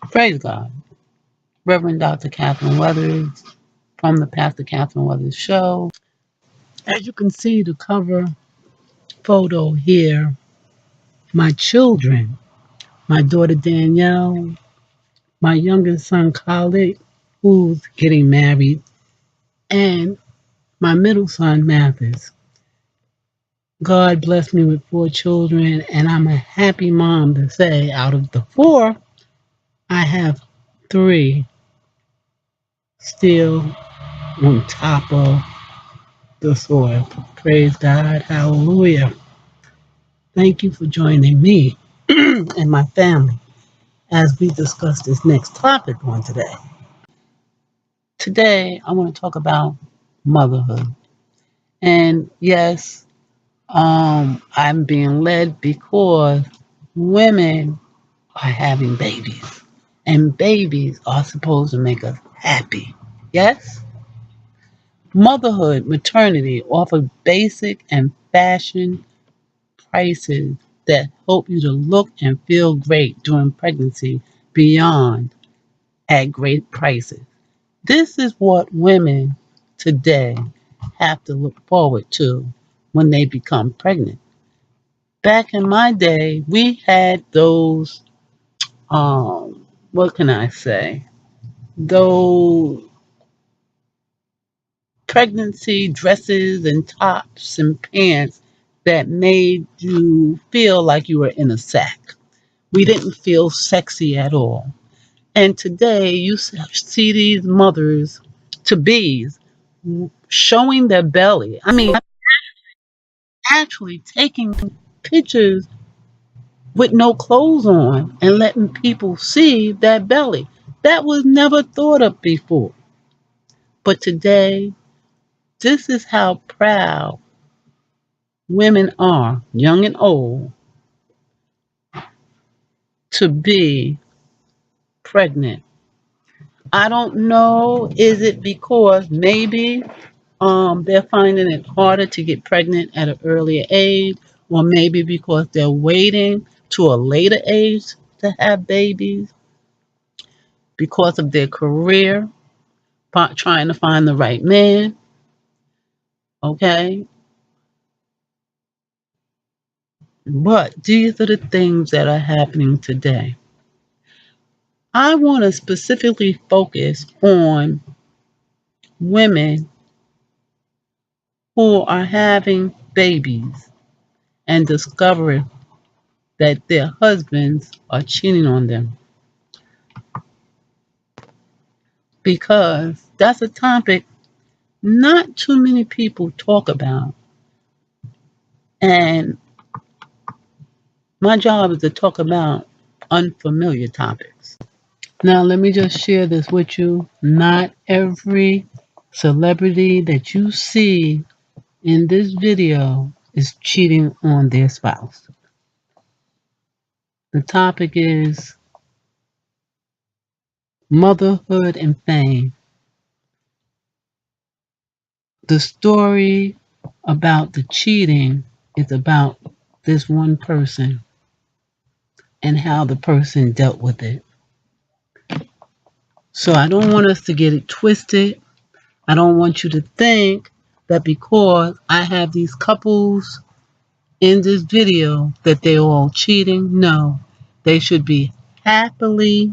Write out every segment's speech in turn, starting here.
Praise God. Reverend Dr. Catherine Weathers from the Pastor Catherine Weathers Show. As you can see, the cover photo here, my children, my daughter Danielle, my youngest son Khalid, who's getting married, and my middle son Mathis. God blessed me with 4 children, and I'm a happy mom to say out of the 4, I have 3 still on top of the soil. Praise God. Hallelujah. Thank you for joining me and my family as we discuss this next topic on today. Today, I want to talk about motherhood. And yes, I'm being led because women are having babies, and babies are supposed to make us happy. Yes? Motherhood, maternity offer basic and fashion prices that help you to look and feel great during pregnancy beyond at great prices. This is what women today have to look forward to when they become pregnant. Back in my day, we had those, what can I say? Those pregnancy dresses and tops and pants that made you feel like you were in a sack. We didn't feel sexy at all. And today you see these mothers to be's showing their belly. I mean, actually taking pictures with no clothes on and letting people see that belly. That was never thought of before. But today, this is how proud women are, young and old, to be pregnant. I don't know, is it because maybe they're finding it harder to get pregnant at an earlier age, or maybe because they're waiting to a later age to have babies because of their career, trying to find the right man. Okay, but these are the things that are happening today. I want to specifically focus on women who are having babies and discover that their husbands are cheating on them, because that's a topic not too many people talk about. And my job is to talk about unfamiliar topics. Now, let me just share this with you. Not every celebrity that you see in this video is cheating on their spouse. The topic is motherhood and fame. The story about the cheating is about this one person and how the person dealt with it. So I don't want us to get it twisted. I don't want you to think that because I have these couples in this video that they're all cheating. No, they should be happily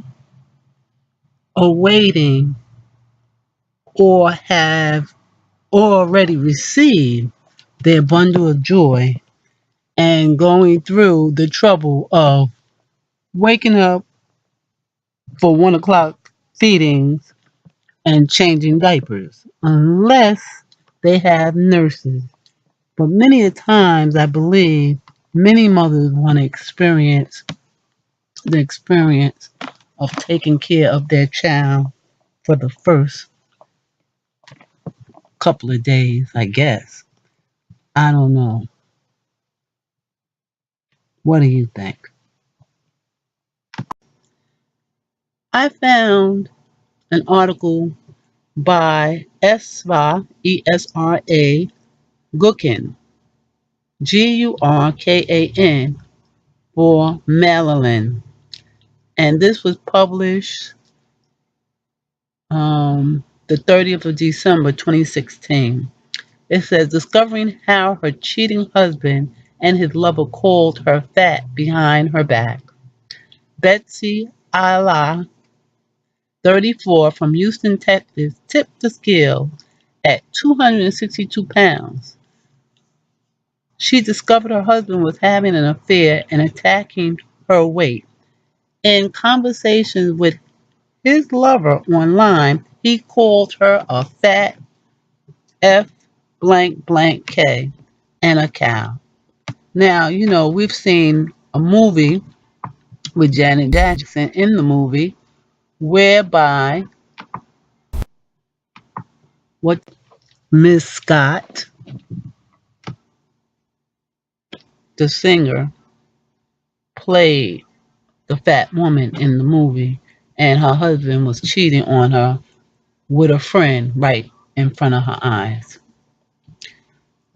awaiting or have already received their bundle of joy and going through the trouble of waking up for 1 o'clock feedings and changing diapers, unless they have nurses. But many a times, I believe many mothers want to experience the experience of taking care of their child for the first couple of days, I guess. I don't know. What do you think? I found an article by Esra, Esra Gookin, Gurkan, for Maryland. And this was published the 30th of December 2016. It says, discovering how her cheating husband and his lover called her fat behind her back. Betsy Ala, 34, from Houston, Texas, tipped the scale at 262 pounds. She discovered her husband was having an affair and attacking her weight. In conversations with his lover online, he called her a fat F blank blank K and a cow. Now, we've seen a movie with Janet Jackson in the movie whereby what Miss Scott, the singer, played the fat woman in the movie, and her husband was cheating on her with a friend right in front of her eyes.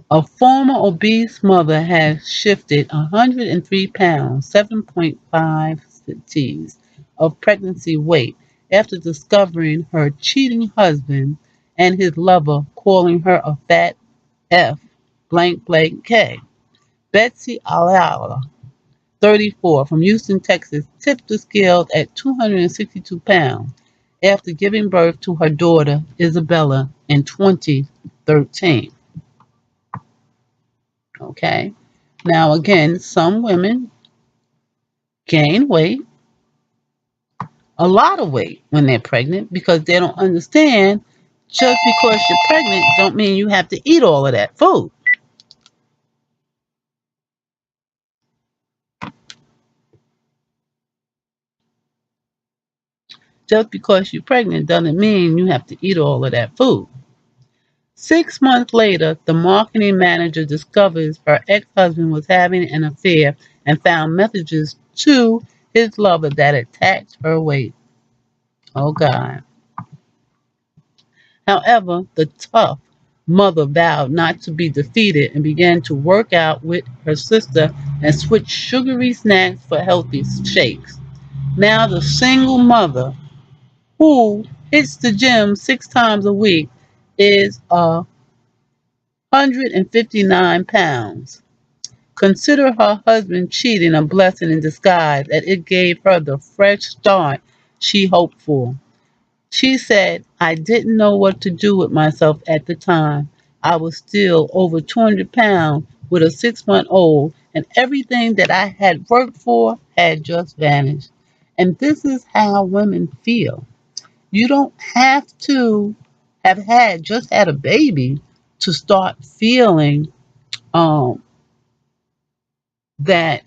A former obese mother has shifted 103 pounds, 7.5 cc's of pregnancy weight after discovering her cheating husband and his lover calling her a fat F blank blank K. Betsy Ayala, 34, from Houston, Texas, tipped the scales at 262 pounds after giving birth to her daughter Isabella in 2013. Okay. Now, again, some women gain weight, a lot of weight, when they're pregnant because they don't understand just because you're pregnant don't mean you have to eat all of that food. Just because you're pregnant doesn't mean you have to eat all of that food. 6 months later, the marketing manager discovers her ex-husband was having an affair and found messages to his lover that attacked her weight. Oh, God. However, the tough mother vowed not to be defeated and began to work out with her sister and switch sugary snacks for healthy shakes. Now, the single mother who hits the gym 6 times a week is 159 pounds. Consider her husband cheating a blessing in disguise, as it gave her the fresh start she hoped for. She said, I didn't know what to do with myself at the time. I was still over 200 pounds with a 6-month old, and everything that I had worked for had just vanished. And this is how women feel. You don't have to have just had a baby to start feeling um, that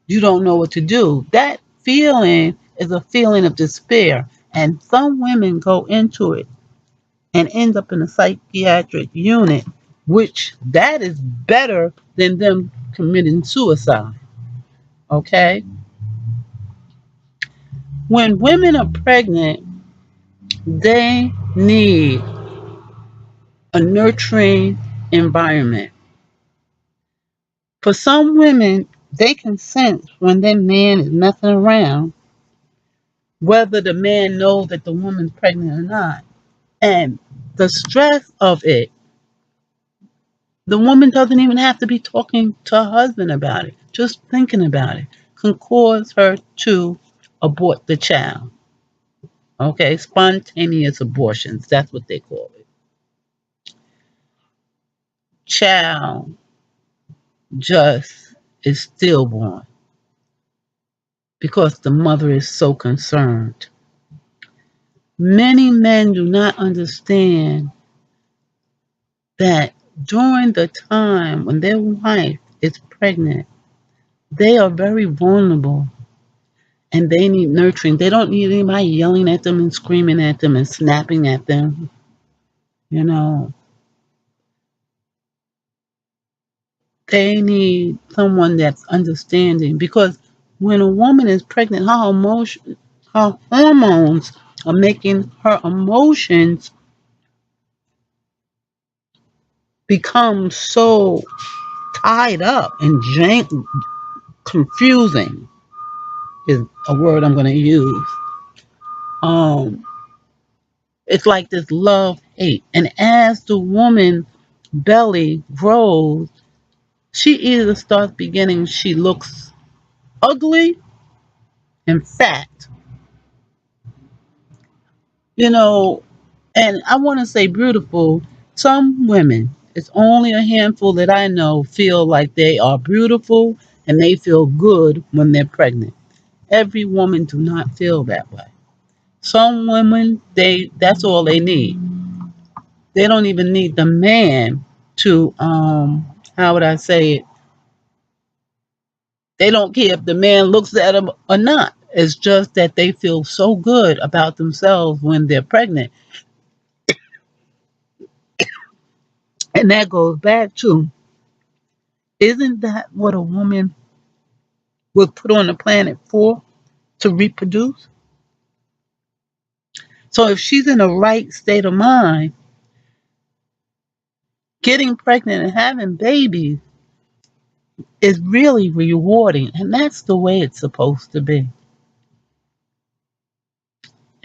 you don't know what to do. That feeling is a feeling of despair. And some women go into it and end up in a psychiatric unit, which that is better than them committing suicide. Okay? When women are pregnant, they need a nurturing environment. For some women, they can sense when their man is messing around, whether the man knows that the woman's pregnant or not. And the stress of it, the woman doesn't even have to be talking to her husband about it. Just thinking about it can cause her to abort the child. Okay, spontaneous abortions, that's what they call it. Child just is stillborn because the mother is so concerned. Many men do not understand that during the time when their wife is pregnant, they are very vulnerable and they need nurturing. They don't need anybody yelling at them and screaming at them and snapping at them. You know, they need someone that's understanding because when a woman is pregnant, her hormones are making her emotions become so tied up and confusing. is a word I'm going to use. Um, it's like this love hate, and as the woman belly grows, she either starts beginning, she looks ugly and fat, you know, and I want to say beautiful. Some women, it's only a handful that I know, feel like they are beautiful and they feel good when they're pregnant. Every woman do not feel that way. Some women, they that's all they need. They don't even need the man to how would I say it? They don't care if the man looks at them or not. It's just that they feel so good about themselves when they're pregnant. And that goes back to, isn't that what a woman was put on the planet for? To reproduce? So if she's in the right state of mind, getting pregnant and having babies is really rewarding. And that's the way it's supposed to be.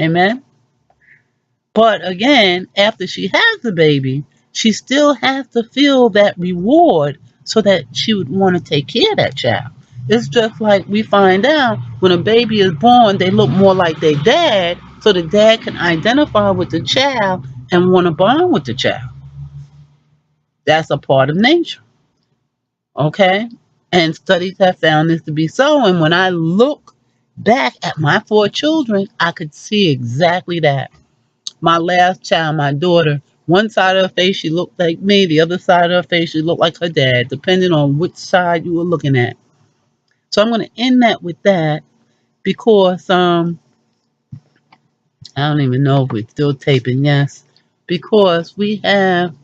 Amen? But again, after she has the baby, she still has to feel that reward so that she would want to take care of that child. It's just like we find out when a baby is born, they look more like their dad, so the dad can identify with the child and want to bond with the child. That's a part of nature, okay? And studies have found this to be so. And when I look back at my four children, I could see exactly that. My last child, my daughter, one side of her face, she looked like me. The other side of her face, she looked like her dad, depending on which side you were looking at. So I'm going to end that with that because I don't even know if we're still taping. Yes, because we have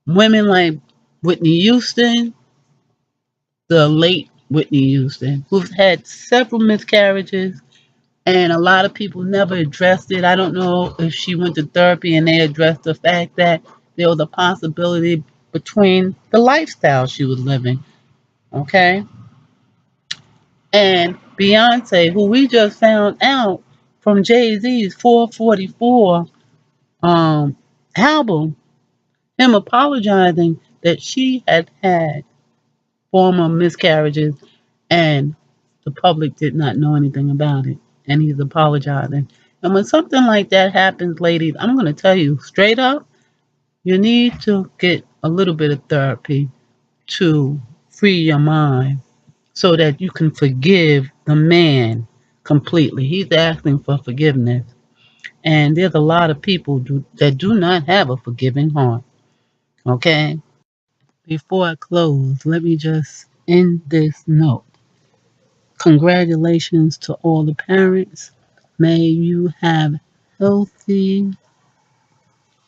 women like Whitney Houston, the late Whitney Houston, who've had several miscarriages, and a lot of people never addressed it. I don't know if she went to therapy and they addressed the fact that there was a possibility between the lifestyle she was living. Okay. And Beyonce, who we just found out from Jay-Z's 444 um, album, him apologizing that she had had former miscarriages and the public did not know anything about it. And he's apologizing. And when something like that happens, ladies, I'm going to tell you straight up, you need to get a little bit of therapy to free your mind so that you can forgive the man completely. He's asking for forgiveness. And there's a lot of people that do not have a forgiving heart. Okay? Before I close, let me just end this note. Congratulations to all the parents. May you have healthy,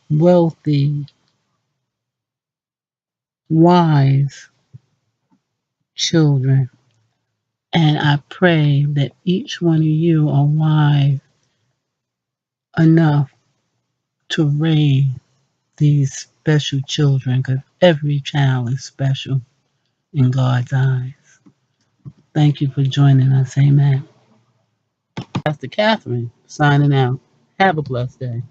wealthy, wise children. And I pray that each one of you are wise enough to raise these special children because every child is special in God's eyes. Thank you for joining us. Amen. Pastor Catherine signing out. Have a blessed day.